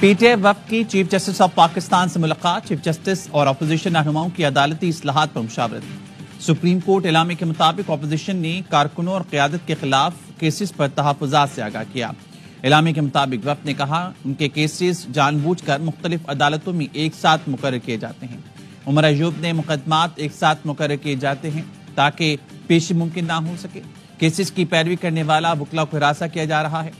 پی T آئی وفد کی chief justice of Pakistan سے ملاقات، چیف جسٹس اور اپوزیشن رہنماؤں کی عدالتی اصلاحات پر مشاورت۔ سپریم کورٹ اعلامیے کے مطابق اپوزیشن نے کارکنوں اور قیادت کے خلاف کیسز پر تحفظات سے آگاہ کیا۔ اعلامیے کے مطابق وفد نے کہا ان کے کیسز جان بوجھ کر مختلف عدالتوں میں ایک ساتھ مقرر کیے جاتے ہیں۔ عمر ایوب نے مقدمات ایک ساتھ مقرر کیے جاتے ہیں تاکہ پیشی ممکن نہ ہو سکے۔ کیسز کی پیروی کرنے والا وکلا کو ہراساں کیا جا رہا ہے۔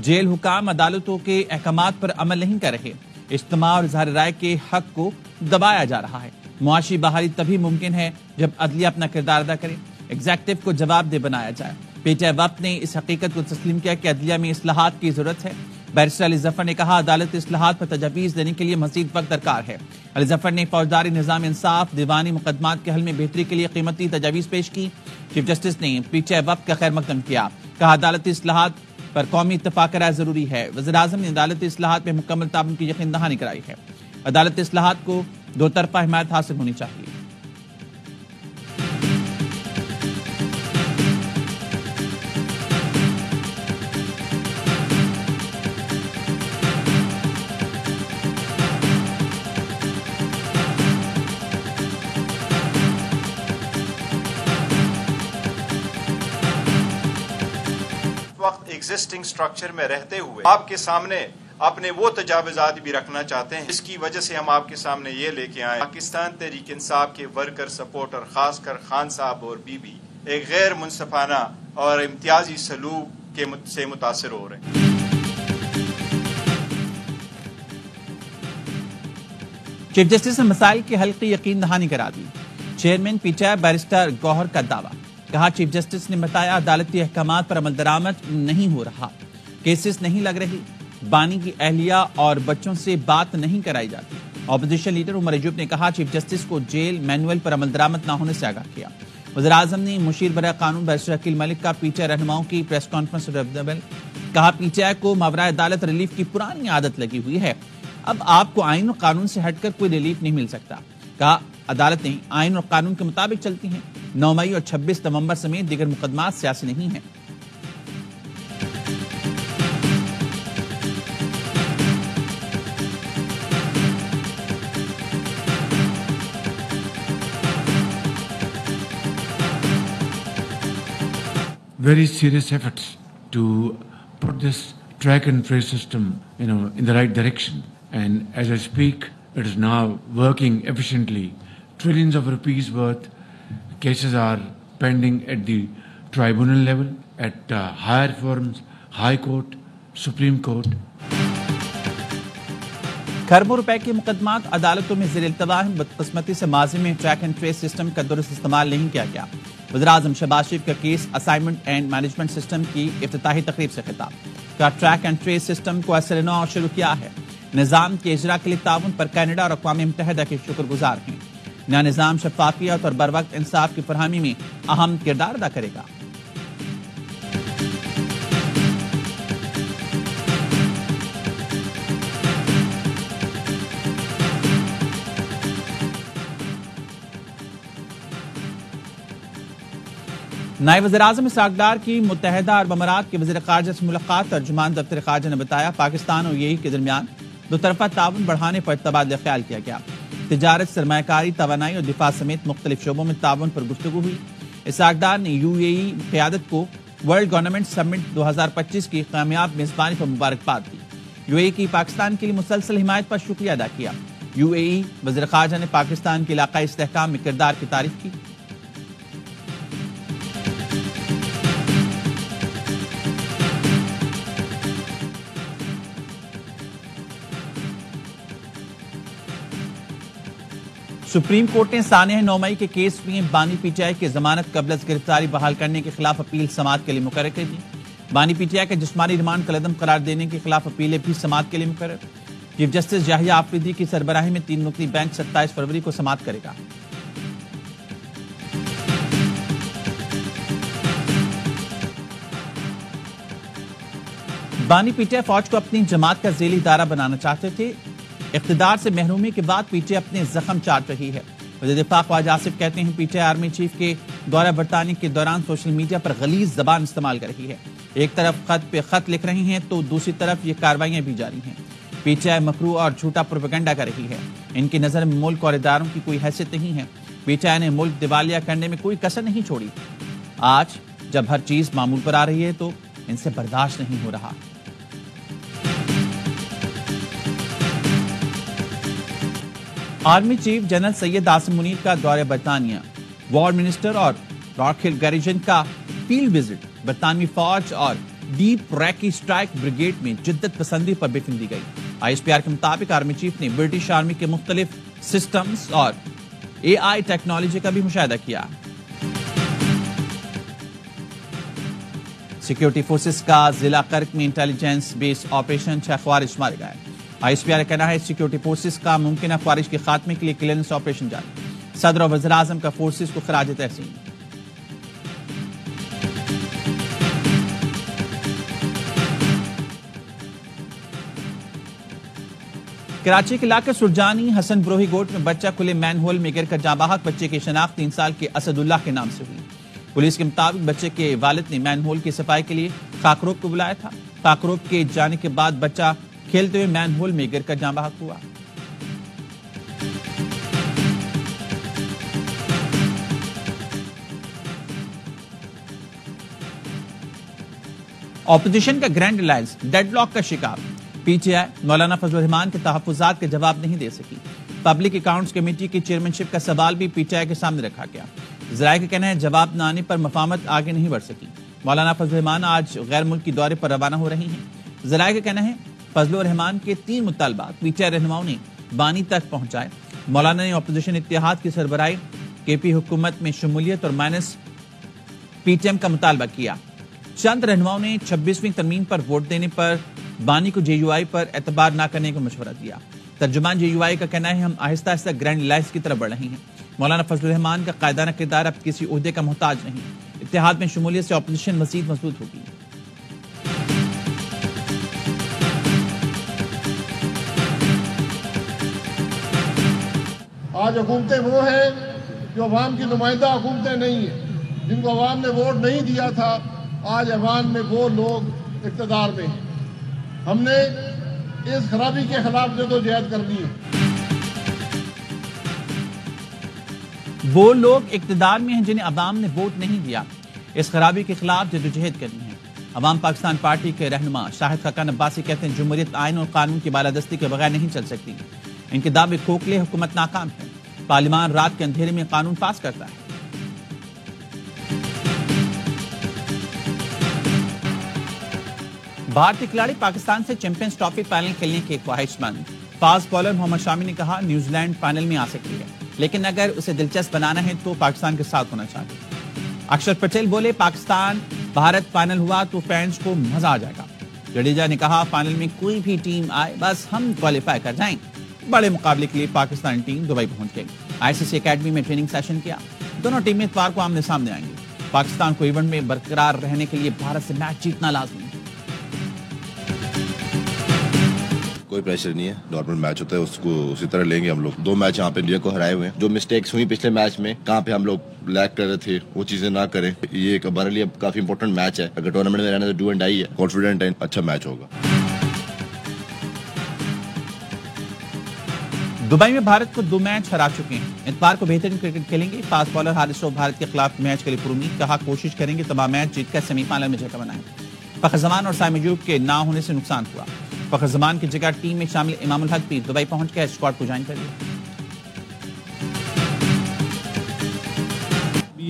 جیل حکام عدالتوں کے احکامات پر عمل نہیں کر رہے۔ اجتماع اور اظہار رائے کے حق کو دبایا جا رہا ہے۔ معاشی بحالی تبھی ممکن ہے جب عدلیہ اپنا کردار ادا کرے، ایگزیکٹو کو جواب دہ بنایا جائے۔ پی ٹی آئی وفد نے اس حقیقت کو تسلیم کیا کہ عدلیہ میں اصلاحات کی ضرورت ہے۔ بیرسٹر علی ظفر نے کہا عدالت اصلاحات پر تجاویز دینے کے لیے مزید وقت درکار ہے۔ علی ظفر نے فوجداری نظام انصاف، دیوانی مقدمات کے حل میں بہتری کے لیے قیمتی تجاویز پیش کی۔ چیف جسٹس نے پی ٹی آئی وفد کا خیر مقدم کیا، کہا عدالتی اصلاحات پر قومی اتفاق رائے ضروری ہے۔ وزیراعظم نے عدالتی اصلاحات میں مکمل تعاون کی یقین دہانی کرائی ہے۔ عدالتی اصلاحات کو دو طرفہ حمایت حاصل ہونی چاہیے۔ وقت ایگزسٹنگ سٹرکچر میں رہتے ہوئے آپ کے سامنے اپنے وہ تجاوزات بھی رکھنا چاہتے ہیں، اس کی وجہ سے ہم آپ کے سامنے یہ لے کے آئے پاکستان تحریک انصاف کے ورکر سپورٹر خاص کر خان صاحب اور بی بی ایک غیر منصفانہ اور امتیازی سلوک سے متاثر ہو رہے ہیں۔ چیف جسٹس نے مسائل کے حل کی یقین دہانی کرا دی۔ Chairman P T I barrister Gohar کا دعویٰ، کہا چیف جسٹس نے بتایا عدالتی احکامات پر عمل درآمد نہیں ہو رہا، کیسز نہیں لگ رہی، بانی کی اہلیہ اور بچوں سے بات نہیں کرائی جاتی۔ اپوزیشن لیڈر عمر ایوب نے کہا چیف جسٹس کو جیل مینول پر عمل درآمد نہ ہونے سے آگاہ کیا۔ وزیراعظم نے مشیر برائے قانون بیرسٹر عقیل ملک کا پی ٹی آئی رہنماؤں کی پریس کانفرنس ریبل، کہا پی ٹی آئی کو ماورائے عدالت ریلیف کی پرانی عادت لگی ہوئی ہے، اب آپ کو آئین اور قانون سے ہٹ کر کوئی ریلیف نہیں مل سکتا۔ کہا عدالتیں آئین اور قانون کے مطابق چلتی ہیں، 9 مئی اور 26 نومبر سمیت دیگر مقدمات سیاسی نہیں ہیں۔ Very serious efforts to put this track and trace system, in the right direction. And as I speak, it is now working efficiently. Trillions of rupees worth cases are pending at the tribunal level, at higher forms, High Court, Supreme Court. کھربوں روپے کے مقدمات عدالتوں میں زیر التوا ہیں۔ بدقسمتی سے ماضی میں ٹریک اینڈ ٹریس سسٹم کا درست استعمال نہیں کیا گیا۔ وزیراعظم شہباز شریف کا case assignment and management system کی افتتاحی تقریب سے خطاب، کا ٹریک اینڈ ٹریس سسٹم کو اثر نو شروع کیا ہے۔ نظام کے اجرا کے لیے تعاون پر کینیڈا اور اقوام متحدہ کے شکر گزار ہیں۔ نیا نظام شفافیت اور بروقت انصاف کی فراہمی میں اہم کردار ادا کرے گا۔ نائب وزیراعظم اسحاق ڈار کی متحدہ عرب امارات کے وزیر خارجہ سے ملاقات، ترجمان دفتر خارجہ نے بتایا پاکستان اور UAE کے درمیان دو طرفہ تعاون بڑھانے پر تبادلہ خیال کیا گیا۔ تجارت، سرمایہ کاری، توانائی اور دفاع سمیت مختلف شعبوں میں تعاون پر گفتگو ہوئی۔ اسحاق ڈار نے UAE قیادت کو ورلڈ گورنمنٹ سمٹ 2025 کی کامیاب میزبانی پر مبارکباد دی۔ UAE کی پاکستان کے لیے مسلسل حمایت پر شکریہ ادا کیا۔ UAE وزیر خارجہ نے پاکستان کے علاقائی استحکام میں کردار کی تعریف کی۔ سپریم کورٹ نے سانحہ 9 مئی کے کیس میں بانی پی ٹی آئی کی ضمانت قبل از گرفتاری بحال کرنے کے خلاف اپیل سماعت کے لیے مقرر کر دی۔ بانی پی ٹی آئی کا جسمانی ریمانڈ کالعدم قرار دینے کے خلاف اپیلیں بھی سماعت کے لیے مقرر۔ چیف جسٹس یحییٰ آفریدی کی سربراہی میں 3 رکنی بینچ 27 فروری کو سماعت کرے گا۔ بانی پی ٹی آئی فوج کو اپنی جماعت کا ذیلی ادارہ بنانا چاہتے تھے، اقتدار سے محرومی کے بعد پی ٹی آئی اپنے زخم چاٹ رہی ہے۔ وزیر دفاع خواجہ آصف کہتے ہیں پی ٹی آئی آرمی چیف کے دورہ برطانیہ کے دوران سوشل میڈیا پر غلیظ زبان استعمال کر رہی ہے۔ ایک طرف خط پہ خط لکھ رہی ہیں تو دوسری طرف یہ کارروائیاں بھی جاری ہیں۔ پی ٹی آئی مکروہ اور جھوٹا پروپیگنڈا کر رہی ہے. ان کی نظر میں ملک اور اداروں کی کوئی حیثیت نہیں ہے. پی ٹی آئی نے ملک دیوالیہ کرنے میں کوئی کسر نہیں چھوڑی. آج جب ہر چیز معمول پر آ رہی ہے تو ان سے برداشت نہیں ہو رہا. Army chief general Syed Asim Munir کا دورہ برطانیہ. وار منسٹر اور راکھل گیریجن کا فیلڈ وزٹ. برطانوی فوج اور ڈیپ ریکی اسٹرائک بریگیڈ میں جدت پسندی پر بریفنگ دی گئی. آئی ایس پی آر کے مطابق آرمی چیف نے برٹش آرمی کے مختلف سسٹمز اور اے آئی ٹیکنالوجی کا بھی مشاہدہ کیا. سیکیورٹی فورسز کا ضلع کرک میں انٹیلیجنس بیس آپریشن 6 خوارج مارے گئے. آئی ایس پی آر کا کہنا ہے سیکیورٹی فورسز کا ممکنہ خوارج کے خاتمے کے لیے کلیئرنس آپریشن جاری. صدر اور وزیر اعظم کا فورسز کو خراج تحسین. کراچی کے علاقے سرجانی حسن بروہی گوٹ میں بچہ کھلے مین ہول میں گر کر جاں بحق. بچے کی شناخت 3 سال کے اسد اللہ کے نام سے ہوئی. پولیس کے مطابق بچے کے والد نے مین ہول کی صفائی کے لیے خاکروب کو بلایا تھا. خاکروب کے جانے کے بعد بچہ کھیلتے ہوئے مین ہول میں گر کر جاں بحق ہوا. اپوزیشن کا گرینڈ الائنس ڈیڈ لاک کا شکار. پی ٹی آئی مولانا فضل الرحمان کے تحفظات کے جواب نہیں دے سکی. پبلک اکاؤنٹس کمیٹی کی چیئرمین شپ کا سوال بھی پی ٹی آئی کے سامنے رکھا گیا. ذرائع کا کہنا ہے جواب نہ آنے پر مفاہمت آگے نہیں بڑھ سکی. مولانا فضل الرحمان آج غیر ملکی دورے پر روانہ ہو رہی ہیں. ذرائع کا کہنا ہے فضل الرحمان کے 3 مطالبات پی ٹی آئی رہنماؤں نے بانی تک پہنچائے. مولانا نے اپوزیشن اتحاد کی سربراہی کے پی حکومت میں شمولیت اور مائنس پی ٹی ایم کا مطالبہ کیا. چند رہنماؤں نے 26ویں ترمیم پر ووٹ دینے پر بانی کو جے یو آئی پر اعتبار نہ کرنے کا مشورہ دیا. ترجمان جے یو آئی کا کہنا ہے ہم آہستہ آہستہ گرینڈ الائنس کی طرف بڑھ رہے ہیں. مولانا فضل الرحمان کا قائدانہ کردار اب کسی عہدے کا محتاج نہیں. اتحاد میں شمولیت سے اپوزیشن مزید مضبوط ہوگی. آج حکومتیں وہ ہیں جو عوام کی نمائندہ حکومتیں نہیں ہیں. جن کو عوام نے ووٹ نہیں دیا تھا آج عوام میں وہ لوگ اقتدار میں ہیں. ہم نے اس خرابی کے خلاف جدوجہد کرنی ہے. وہ لوگ اقتدار میں ہیں جنہیں عوام نے ووٹ نہیں دیا. اس خرابی کے خلاف جدوجہد کرنی ہے. عوام پاکستان پارٹی کے رہنما شاہد خاقان عباسی کہتے ہیں جمہوریت آئین اور قانون کی بالادستی کے بغیر نہیں چل سکتی. ان کے دعوے کھوکھلے. حکومت ناکام ہے. پارلیمان رات کے اندھیرے میں قانون پاس کرتا ہے. بھارتی کھلاڑی پاکستان سے چیمپئنز ٹرافی فائنل کھیلنے کے خواہش مند. فاسٹ بالر محمد شامی نے کہا نیوزی لینڈ فائنل میں آ سکتی ہے لیکن اگر اسے دلچسپ بنانا ہے تو پاکستان کے ساتھ ہونا چاہیے. اکشر پٹیل بولے پاکستان بھارت فائنل ہوا تو فینس کو مزہ آ جائے گا. جڈیجا نے کہا فائنل میں کوئی بھی ٹیم آئے بس ہم کوالیفائی کر جائیں. بڑے مقابلے کے لیے پاکستانی ٹیم دبئی پہنچ گئی. آئی سی سی اکیڈمی میں ٹریننگ سیشن کیا. دونوں ٹیمیں اتوار کو آمنے سامنے آئیں گی. پاکستان کو ایونٹ میں برقرار رہنے کے لیے بھارت سے میچ جیتنا لازمی ہے. کوئی پریشر نہیں ہے. نارمل میچ ہوتا ہے اس کو اسی طرح لیں گے ہم لوگ. 2 میچ یہاں پہ انڈیا کو ہرائے ہوئے ہیں. جو مسٹیکس ہوئی پچھلے میچ میں کہاں پہ ہم لوگ لیک کر رہے تھے وہ چیزیں نہ کریں. یہ ہمارے لیے کافی امپورٹنٹ میچ ہے. اگر ٹورنامنٹ میں رہنا تو ڈو اینڈ ڈائی ہے. کانفیڈنٹ ہے اچھا میچ ہوگا. دبئی میں بھارت کو 2 میچ ہرا چکے ہیں. اتوار کو بہترین کرکٹ کھیلیں گے. فاسٹ بالر حارث راؤ بھارت کے خلاف میچ کے لیے پر امید. کہا کوشش کریں گے تمام میچ جیت کر سیمی فائنل میں جگہ بنائیں. فخر زمان اور سائم ایوب کے نہ ہونے سے نقصان ہوا. فخر زمان کی جگہ ٹیم میں شامل امام الحق بھی دبئی پہنچ کے اسکواڈ کو جوائن کر لیا.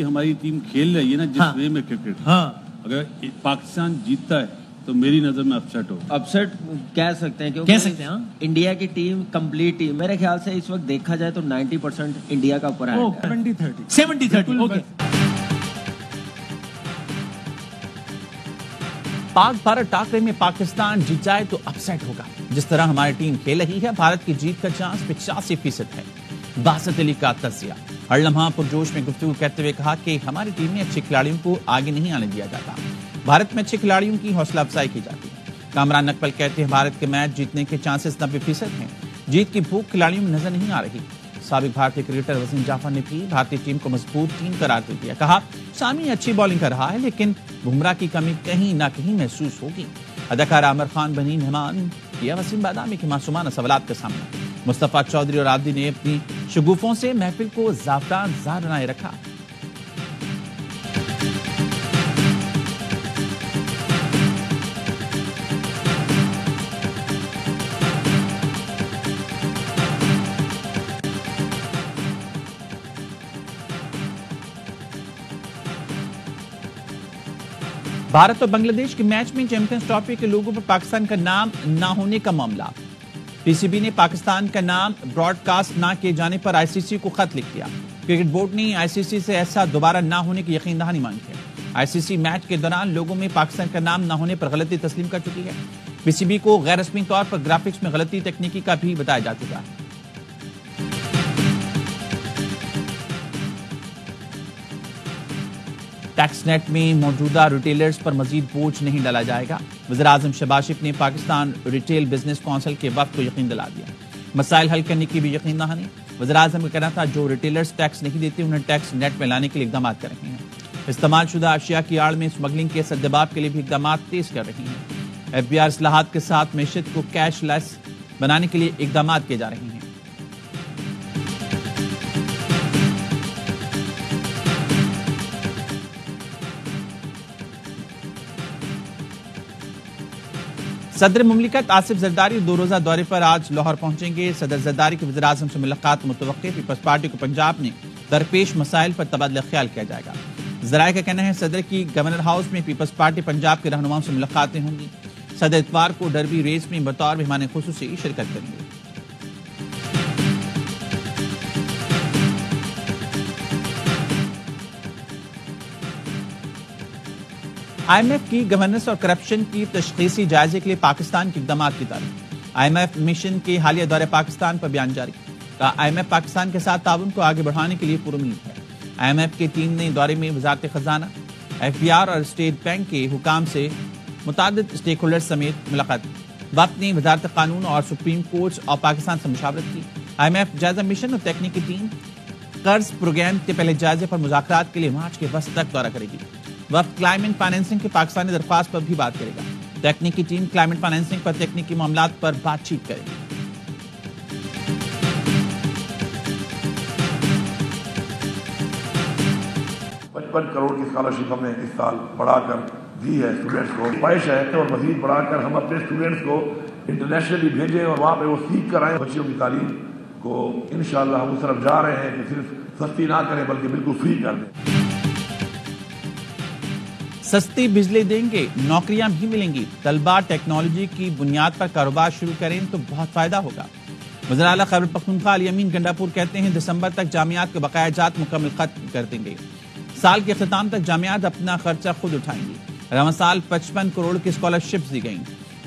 ہماری ٹیم کھیل رہی ہے نا جس وے میں کرکٹ. اگر پاکستان جیتتا ہے تو میری نظر میں اپسیٹ ہو. اپسیٹ کہہ سکتے ہیں کیونکہ انڈیا کی ٹیم کمپلیٹ ٹیم میرے خیال سے اس وقت دیکھا جائے تو 90% انڈیا کا اوپر ہے. 70-30 اوکے. پاک بھارت ٹاکرے میں پاکستان جیت جائے تو اپسیٹ ہوگا. جس طرح ہماری ٹیم کھیل رہی ہے بھارت کی جیت کا چانس 85% ہے. باسط علی کا تجزیہ. ہر لمحہ پرجوش میں گفتگو کرتے ہوئے کہا کہ ہماری ٹیم میں اچھے کھلاڑیوں کو آگے نہیں آنے دیا جاتا. بھارت میں اچھے کھلاڑیوں کی حوصلہ افزائی کی جاتی ہے. کامران نقبل کہتے ہیں بھارت کے میچ جیتنے کے چانسز 90% ہیں. جیت کی بھوک کھلاڑیوں میں نظر نہیں آ رہی. سابق بھارتی کرکٹر وسیم جعفر نے بھی بھارتی ٹیم کو مضبوط ٹیم قرار دے دیا. کہا شامی اچھی بالنگ کر رہا ہے لیکن بمراہ کی کمی کہیں نہ کہیں محسوس ہوگی. اداکار عامر خان بنی مہمان کیا وسیم بادامی کے معصومانہ سوالات کا سامنا. مصطفیٰ چودھری اور عابدی نے اپنی شگوفوں سے محفل کو زعفران زار بنائے رکھا. بھارت اور بنگلہ دیش کے میچ میں چیمپئنز ٹرافی کے لوگوں پر پاکستان کا نام نہ ہونے کا معاملہ. پی سی بی نے پاکستان کا نام براڈ کاسٹ نہ کیے جانے پر آئی سی سی کو خط لکھ دیا. کرکٹ بورڈ نے آئی سی سی سے ایسا دوبارہ نہ ہونے کی یقین دہانی مانگی ہے. آئی سی سی میچ کے دوران لوگوں میں پاکستان کا نام نہ ہونے پر غلطی تسلیم کر چکی ہے. پی سی بی کو غیر رسمی طور پر گرافکس میں غلطی تکنیکی کا بھی بتایا جا چکا ہے. ٹیکس نیٹ میں موجودہ ریٹیلرز پر مزید بوجھ نہیں ڈالا جائے گا. وزیراعظم شہباز شریف نے پاکستان ریٹیل بزنس کونسل کے وفد کو یقین دلا دیا. مسائل حل کرنے کی بھی یقین دہانی. وزیراعظم کا کہنا تھا جو ریٹیلرز ٹیکس نہیں دیتے انہیں ٹیکس نیٹ میں لانے کے لیے اقدامات کر رہے ہیں. استعمال شدہ اشیاء کی آڑ میں اسمگلنگ کے سدباب کے لیے بھی اقدامات تیز کر رہی ہیں. ایف بی آر اصلاحات کے ساتھ معیشت کو کیش لیس بنانے کے لیے اقدامات کیے جا رہے ہیں. صدر مملکت آصف زرداری 2 روزہ دورے پر آج لاہور پہنچیں گے. صدر زرداری کی وزیراعظم سے ملاقات متوقع. پیپلز پارٹی کو پنجاب میں درپیش مسائل پر تبادلہ خیال کیا جائے گا. ذرائع کا کہنا ہے صدر کی گورنر ہاؤس میں پیپلز پارٹی پنجاب کے رہنماؤں سے ملاقاتیں ہوں گی. صدر اتوار کو ڈربی ریس میں بطور مہمان خصوصی شرکت کریں گے. آئی ایم ایف کی گورننس اور کرپشن کی تشخیصی جائزے کے لیے پاکستان کے اقدامات کی تعریف. آئی ایم ایف مشن کے حالیہ دورے پاکستان پر بیان جاری. آئی ایم ایف پاکستان کے ساتھ تعاون کو آگے بڑھانے کے لیے پرامید ہے. آئی ایم ایف کی ٹیم نے دورے میں وزارت خزانہ، ایف بی آر اور اسٹیٹ بینک کے حکام سے متعدد اسٹیک ہولڈر سمیت ملاقات کی. وفد نے وزارت قانون اور سپریم کورٹ اور پاکستان سے مشاورت کی. آئی ایم ایف جائزہ مشن اور تکنیکی ٹیم قرض پروگرام کے پہلے جائزے پر مذاکرات کے لیے مارچ کے وسط تک دورہ کرے گی. وفد کلائمیٹ فائنینسنگ کے پاکستانی درخواست پر بھی بات کرے گا. تکنیکی ٹیم کلائمیٹ فائنینسنگ پر تکنیکی معاملات پر بات چیت کرے گی. 55 کروڑ کی اسکالرشپ ہم نے اس سال بڑھا کر دی ہے اسٹوڈنٹس کو. خواہش ہے اور مزید بڑھا کر ہم اپنے اسٹوڈنٹس کو انٹرنیشنلی بھیجیں اور وہاں پہ وہ سیکھ کر آئیں. بچیوں کی تعلیم کو انشاءاللہ ہم اس طرف جا رہے ہیں کہ صرف سستی نہ کریں بلکہ بالکل فری کر دیں. سستی بجلی دیں گے، نوکریاں بھی ملیں گی. طلباء ٹیکنالوجی کی بنیاد پر کاروبار شروع کریں تو بہت فائدہ ہوگا. وزیر اعلیٰ خیبر پختونخوا علی امین گنڈاپور کہتے ہیں دسمبر تک جامعات کے بقایا جات مکمل ختم کر دیں گے. سال کے اختتام تک جامعات اپنا خرچہ خود اٹھائیں گی. رواں سال 55 کروڑ کی اسکالرشپس دی گئیں.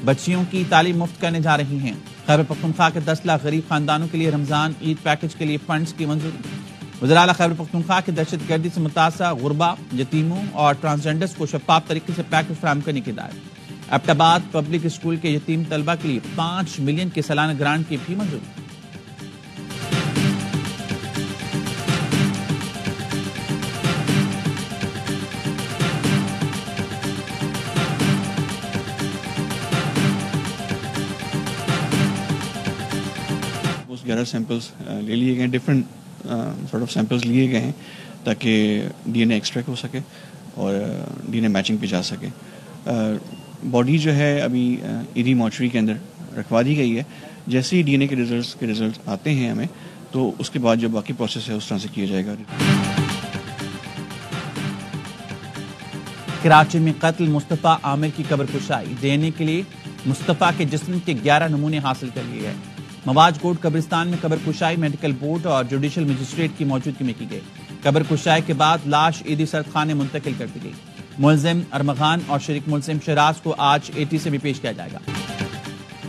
بچیوں کی تعلیم مفت کرنے جا رہی ہیں. خیبر پختونخوا کے 10 لاکھ غریب خاندانوں کے لیے رمضان عید پیکج کے لیے فنڈز کی منظوری. وزیر اعلیٰ خیبر پختونخوا کے دہشت گردی سے متاثرہ غربا، یتیموں اور ٹرانسجینڈرز کو شفاف طریقے سے پیکج فراہم کرنے کی ہدایت. ایبٹ آباد پبلک اسکول کے یتیم طلبہ کے لیے 5 ملین کی سالانہ گرانٹ کی بھی منظوری. سیمپلس لے لیے گئے، ڈفرینٹ سارٹ آف سیمپلس لیے گئے ہیں تاکہ ڈی این اے ایکسٹریکٹ ہو سکے اور ڈی این اے میچنگ پہ جا سکے. باڈی جو ہے ابھی ایری مارچری کے اندر رکھوا دی گئی ہے. جیسے ہی ڈی این اے کے ریزلٹس آتے ہیں ہمیں تو اس کے بعد جو باقی پروسیس ہے اس طرح سے کیا جائے گا. کراچی میں قتل مصطفیٰ عامر کی قبر کشائی. ڈی این اے کے لیے مصطفیٰ کے جسم کے 11 نمونے حاصل کر لیے گئے. مواج کوٹ قبرستان میں قبر کشائی میڈیکل بورڈ اور جوڈیشل مجسٹریٹ کی موجودگی میں کی گئی. قبر کشائی کے بعد لاش عیدی سرد خانے منتقل کر دی گئی. ملزم ارمغان اور شریک ملزم شراز کو آج اے ٹی سے بھی پیش کیا جائے گا.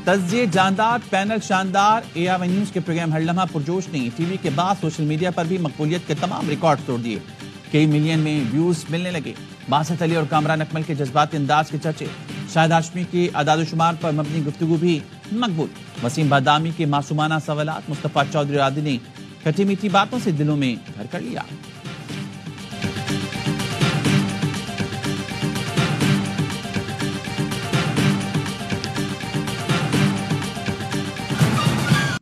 تجزیے جاندار پینل شاندار. اے آئی نیوز کے پروگرام ہر لمحہ پرجوش نے ٹی وی کے بعد سوشل میڈیا پر بھی مقبولیت کے تمام ریکارڈ توڑ دیے. کئی ملین میں ویوز ملنے لگے. باسط علی اور کامران اکمل کے جذباتی انداز کے چرچے. شاہد ہاشمی کے اعداد و شمار پر مبنی گفتگو بھی مقبول. وسیم بادامی کے معصومانہ سوالات. مصطفیٰ چودھری اور عادی نے کھٹی میٹھی باتوں سے دلوں میں گھر کر لیا.